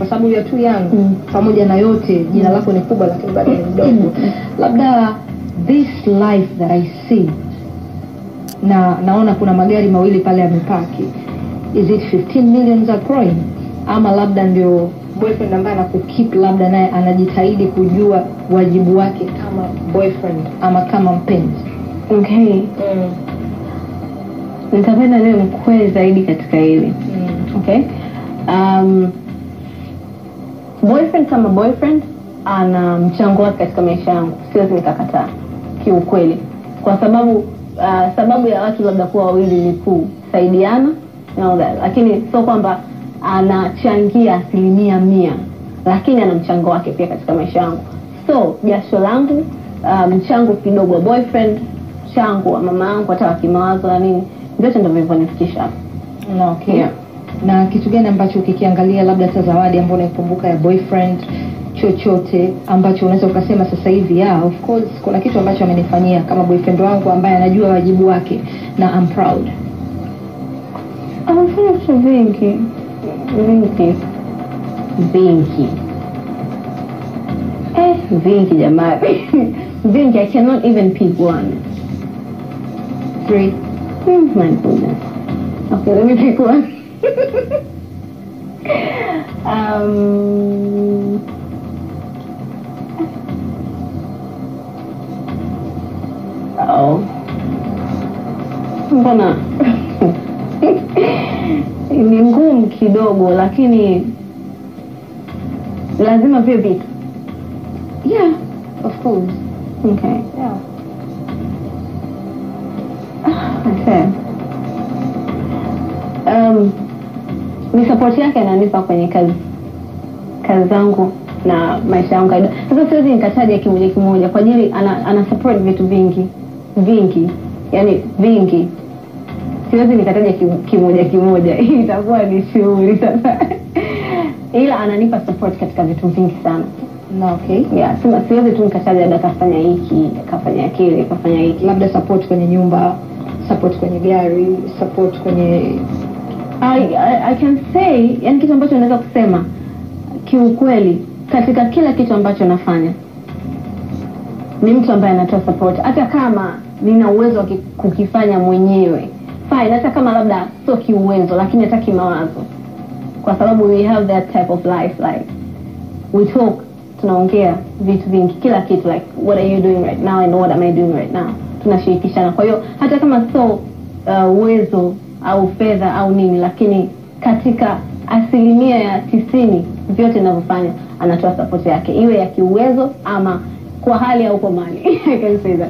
sababu ya tu yangu pamoja na yote jina lako ni kubwa lakini bado ni mdogo. Labda this life that I see, na naona kuna magari mawili pale yamepaki, is it 15 million are growing, ama labda ndio boyfriend ambaye anakukeep labda naye anajitahidi kujua wajibu wake kama boyfriend ama kama mpenzi? Okay. Nitapenda leo mkweli zaidi katika hili. Okay. Boyfriend kama boyfriend ana mchango wake katika maisha yangu, siwezi nikakataa kiukweli, kwa sababu ya watu labda kuwa wawili ni kusaidiana na that, lakini sio kwamba anachangia 100%, lakini ana mchango wake pia katika maisha yangu. So jasho langu, mchango kidogo wa boyfriend, mchango wa mama yangu hata kimawazo na nini, ndio ndio vilivyonifikisha hapa. Okay. Yeah. Na kitu gani ambacho ukikiangalia labda hata zawadi ambayo unaikumbuka ya boyfriend, chochote ambacho unaweza ukasema sasa hivi of course kuna kitu ambacho amenifanyia kama boyfriend wangu ambaye anajua wajibu wake na I'm proud? Amefanya vitu vingi jamani. Vingi, I cannot even pick one. 3. My goodness. Okay, let me pick one. Mbona ni ngumu kidogo, lakini lazima pia vitu. Yeah, of course. Okay. Yeah. Okay. Ni support yake ananipa kwenye kazi zangu na maisha yangu kaida. Sasa siwezi nikataja kimoja kwa ajili ana support vitu vingi, yani vingi. Siwezi nikataja kimoja. Hii itakuwa ni shughuli sasa. Ila ananipa support katika vitu vingi sana. Na okay. Yeah, siwezi tu nikataja dada kafanya hiki, kafanya kile, kafanya hiki. Labda support kwenye nyumba, support kwenye gari, support kwenye I can say, yani kitu ambacho naweza kusema kiukweli katika kila kitu ambacho nafanya ni mtu ambaye anatoa support, hata kama nina uwezo wa kukifanya mwenyewe fine, hata kama labda sio kiuwezo lakini hata kimawazo, kwa sababu we have that type of life, like we talk, tunaongea vitu vingi, kila kitu, like what are you doing right now and what am I doing right now, tunashirikishana. Kwa hiyo hata kama sio uwezo au fedha au nini, lakini katika 90% vyote ninavyofanya anatoa support yake, iwe ya kiuwezo ama kwa hali au kwa mali. I can say that.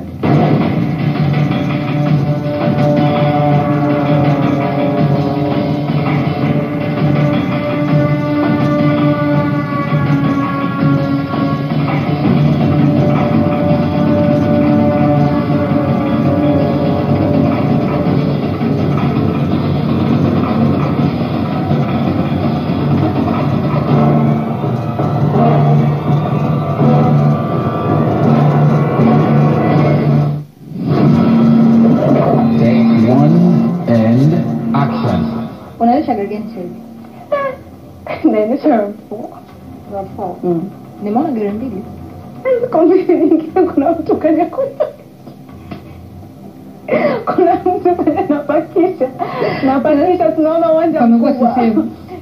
Unaisha gari Naendesha RAV4. Nimeona gari mbili. Kuna mtu kaja kuna mtu kaja napakisha tunaona uwanja mkubwa.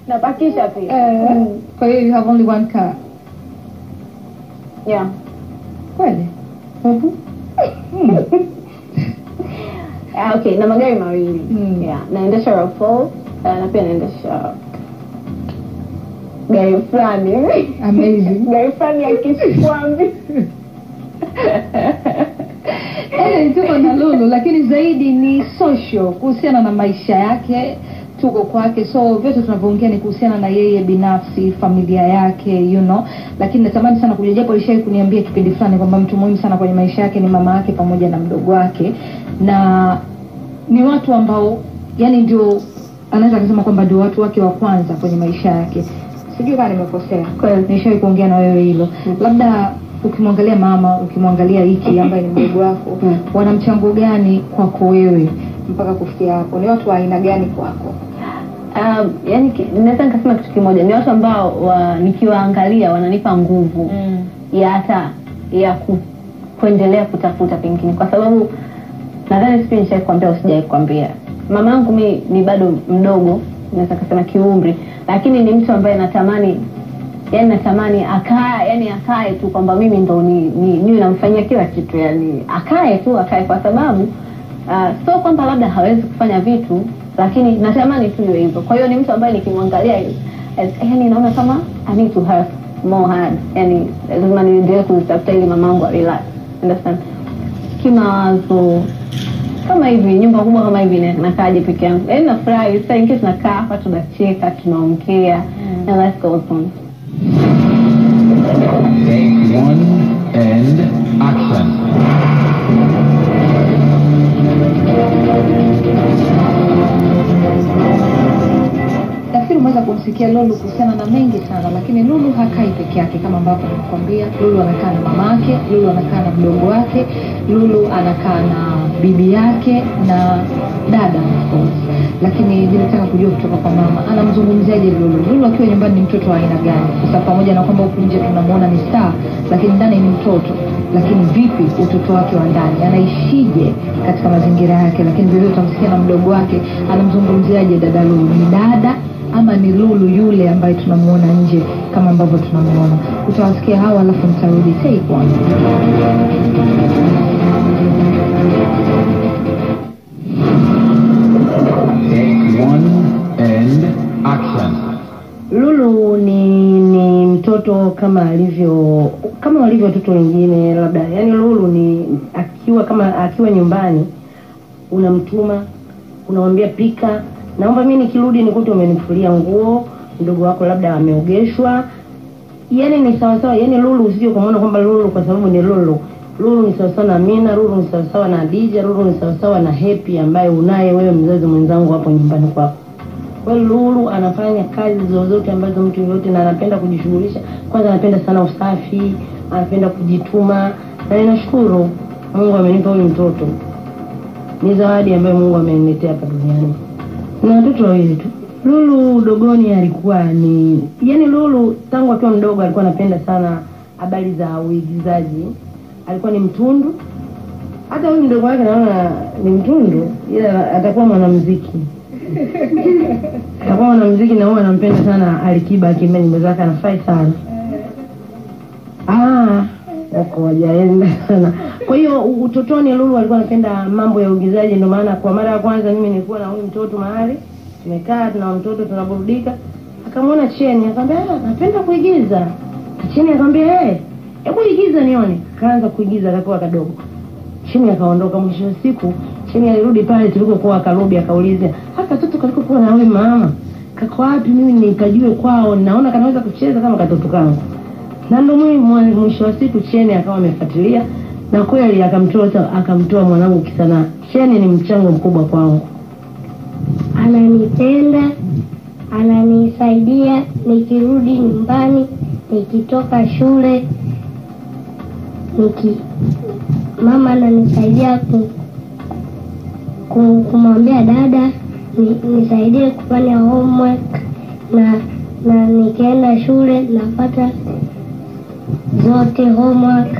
Napakisha pia. Kwa hiyo you have only one car? Yeah. Kweli? Okay, na magari mawili. Yeah, naendesha RAV4 na pia naendesha gari fulani. Amazing. Gari fulani ya Kiswahili. Tuko na Lulu, lakini zaidi ni social, kuhusiana na maisha yake, tuko kwake, so vyote tunavyoongea ni kuhusiana na yeye binafsi, familia yake, lakini natamani sana kujua, japo alishawahi kuniambia kipindi fulani kwamba mtu muhimu sana kwenye maisha yake ni mama yake pamoja na mdogo wake, na ni watu ambao yani ndio anaweza kusema kwamba ndio watu wake wa kwanza kwenye maisha yake. Sijui kama nimekosea. Kwa hiyo nishawahi kuongea na wewe hilo. Labda ukimwangalia mama, ukimwangalia hiki ambaye ni mdogo wako, wana mchango gani kwako wewe mpaka kufikia hapo? Ni watu wa aina gani kwako? Yani naweza nikasema kitu kimoja, ni watu ambao nikiwaangalia wananipa nguvu ya hata ya kuendelea kutafuta pengine, kwa sababu nadhani sipi nishakwambia usijakwambia, mama yangu mimi ni bado mdogo, naweza kusema kiumri, lakini ni mtu ambaye natamani akae tu kwamba mimi ndo niwe namfanyia kila kitu, yani akae kwa sababu sio kwamba labda hawezi kufanya vitu, lakini natamani tu iwe hivyo. Kwa hiyo ni mtu ambaye nikimwangalia yani naona kama I need to have more hands, yani lazima niendelee kutafuta ili mamangu relax, understand, kimawazo kama hivi, nyumba kubwa kama hivi nakaaje peke yangu, yani nafurahi sasa ingine tunakaa hapa tunacheka tunaongea and let's go on. Take 1 and action. Nafikiri umeweza kumsikia Lulu kuhusiana na mengi sana, lakini Lulu hakai peke yake kama ambavyo nakwambia. Lulu anakaa na mamake, Lulu anakaa na mdogo wake, Lulu anakaa na bibi yake na dada of course. Lakini nilitaka kujua kutoka kwa mama, anamzungumziaje Lulu? Lulu akiwa nyumbani ni mtoto wa aina gani? Kwa sababu pamoja na kwamba huko nje tunamuona ni star, lakini ndani ni mtoto. Lakini vipi utoto wake wa ndani? Anaishije katika mazingira yake? Lakini vile utamsikia na mdogo wake, anamzungumziaje dada Lulu? Ni dada ama ni Lulu yule ambaye tunamuona nje kama ambavyo tunamuona? Utawasikia hawa alafu mtarudi. Take 1. Take 1 and action. Lulu ni mtoto kama walivyo watoto wengine labda. Yani Lulu ni akiwa nyumbani unamtuma, unamwambia pika, naomba mimi nikirudi nikute umenifulia nguo, mdogo wako labda ameogeshwa. Yani ni sawa sawa. Yani Lulu usije kumuona kwamba Lulu kwa sababu ni Lulu. Lulu ni sawa sawa na Amina, Lulu ni sawa sawa na Adija, Lulu ni sawa sawa na Happy ambaye unaye wewe mzazi mwenzangu hapo nyumbani kwako. Kwa Lulu anafanya kazi zozote ambazo mtu yote, na anapenda kujishughulisha. Kwanza anapenda sana usafi, anapenda kujituma, na ninashukuru Mungu amenipa huyu mtoto. Ni zawadi ambayo Mungu ameniletea hapa duniani. Na watoto wawili tu. Lulu dogoni alikuwa yani Lulu tangu akiwa mdogo alikuwa anapenda sana habari za uigizaji. Alikuwa ni mtundu. Hata huyu mdogo wake naona ni mtundu, ila atakuwa mwanamuziki. Atakuwa mwanamuziki, na huwa anampenda sana Alikiba, akiimba nyimbo zake anafai sana. Wako wajaenda sana. Kwa hiyo utotoni Lulu alikuwa anapenda mambo ya uigizaji, ndio maana kwa mara ya kwanza mimi nilikuwa na huyu mtoto mahali tumekaa tuna mtoto tunaburudika, akamwona Cheni akamwambia napenda kuigiza. Cheni akamwambia hebu igiza nione. Kaanza kuigiza akakuwa kadogo. Cheni akaondoka. Mwisho wa siku Cheni alirudi pale tulikokuwa, akarudi akauliza katoto kalikokuwa na wewe mama kako wapi, mimi nikajue kwao, naona kanaweza kucheza kama katoto kangu. Na ndio mwisho wa siku Cheni akawa amefuatilia, na kweli akamtoa mwanangu kisana. Cheni ni mchango mkubwa kwangu. Ananipenda, ananisaidia nikirudi nyumbani, nikitoka shule, mama ananisaidia kumwambia dada nisaidie kufanya homework, na nikienda shule napata zote homework.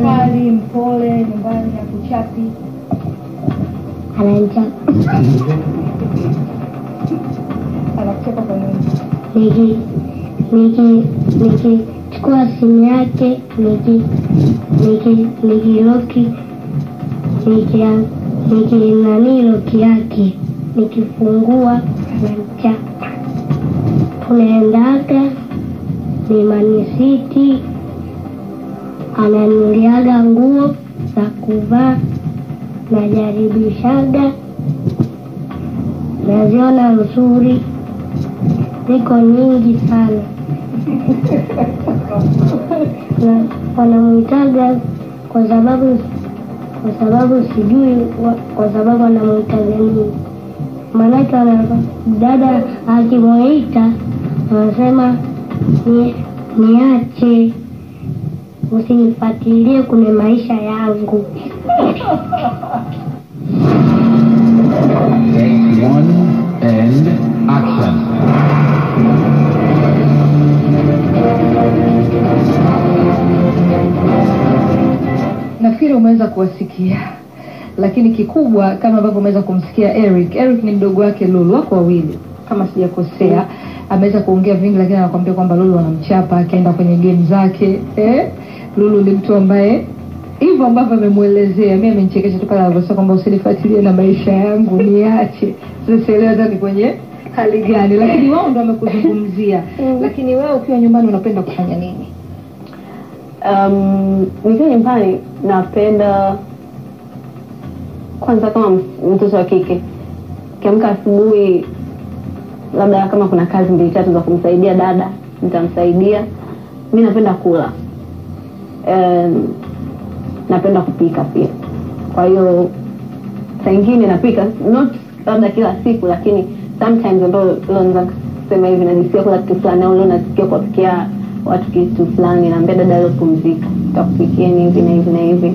Mbali mpole nyumbani ya kuchapi. Ananichapa. Anachapa kwa nini? Nikichukua simu yake, nikiloki loki yake, nikifungua ananichapa. Tunaendaga ni Man City, ananunuliaga nguo za kuvaa, najaribishaga, naziona nzuri, ziko nyingi sana. Na wanamuitaga kwa sababu sijui kwa sababu anamuitaga nini. Maanake dada akimuita anasema niache, usinifuatilie kwenye maisha yangu. Take 1 and action. Nafikiri umeweza kuwasikia, lakini kikubwa kama ambavyo umeweza kumsikia Eric ni mdogo wake Lulu, wako wawili kama sijakosea. Ameweza kuongea vingi, lakini anakuambia kwamba Lulu anamchapa akaenda kwenye game zake. Lulu ni mtu ambaye hivyo ambavyo amemuelezea, mimi amenichekesha tu pale alivyosema kwamba usinifuatilie na maisha yangu, niache. Sasa leo ndani kwenye hali gani, lakini wao ndio wamekuzungumzia. Lakini wewe ukiwa nyumbani unapenda kufanya nini? Nikiwa nyumbani napenda kwanza, kama mtoto wa kike, kiamka asubuhi, labda kama kuna kazi 2-3 za kumsaidia dada, nitamsaidia. Mimi napenda kula, napenda kupika pia. Kwa hiyo saa nyingine napika, not labda kila siku, lakini sometimes ndio naweza kusema hivi, najisikia kula kitu fulani au leo nasikia kupikia watu kitu fulani, naambia dada leo pumzika, nitakupikia hivi na hivi na hivi.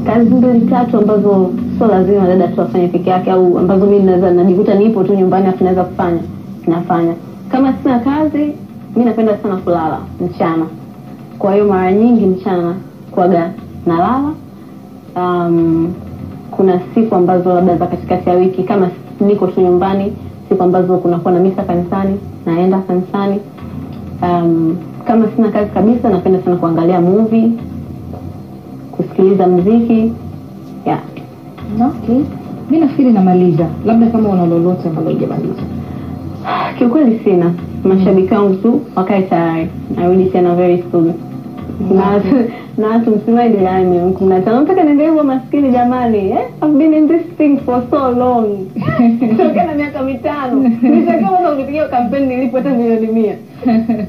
Kazi 2-3 ambazo sio lazima dada tu afanye peke yake, au ambazo mimi naweza najikuta nipo tu nyumbani afu naweza kufanya, nafanya. Kama sina kazi, mimi napenda sana kulala mchana. Kwa hiyo mara nyingi mchana kuaga nalala. Kuna siku ambazo labda za katikati ya wiki, kama niko tu nyumbani, siku ambazo kunakuwa na misa kanisani, naenda kanisani. Kama sina kazi kabisa, napenda sana kuangalia movie, kusikiliza muziki. Yeah. Okay. Mimi nafikiri namaliza. Labda kama una lolote ambalo hujamaliza. Kiukweli sina. Mashabiki wangu tu wakae tayari. Narudi tena very soon. Na watu msimaidi yani mkumnatana mpaka ningeiwa maskini jamani. I've been in this thing for so long. Toka na miaka 5. Nitakuwa ndo nipigia kampeni nilipo hata milioni 100.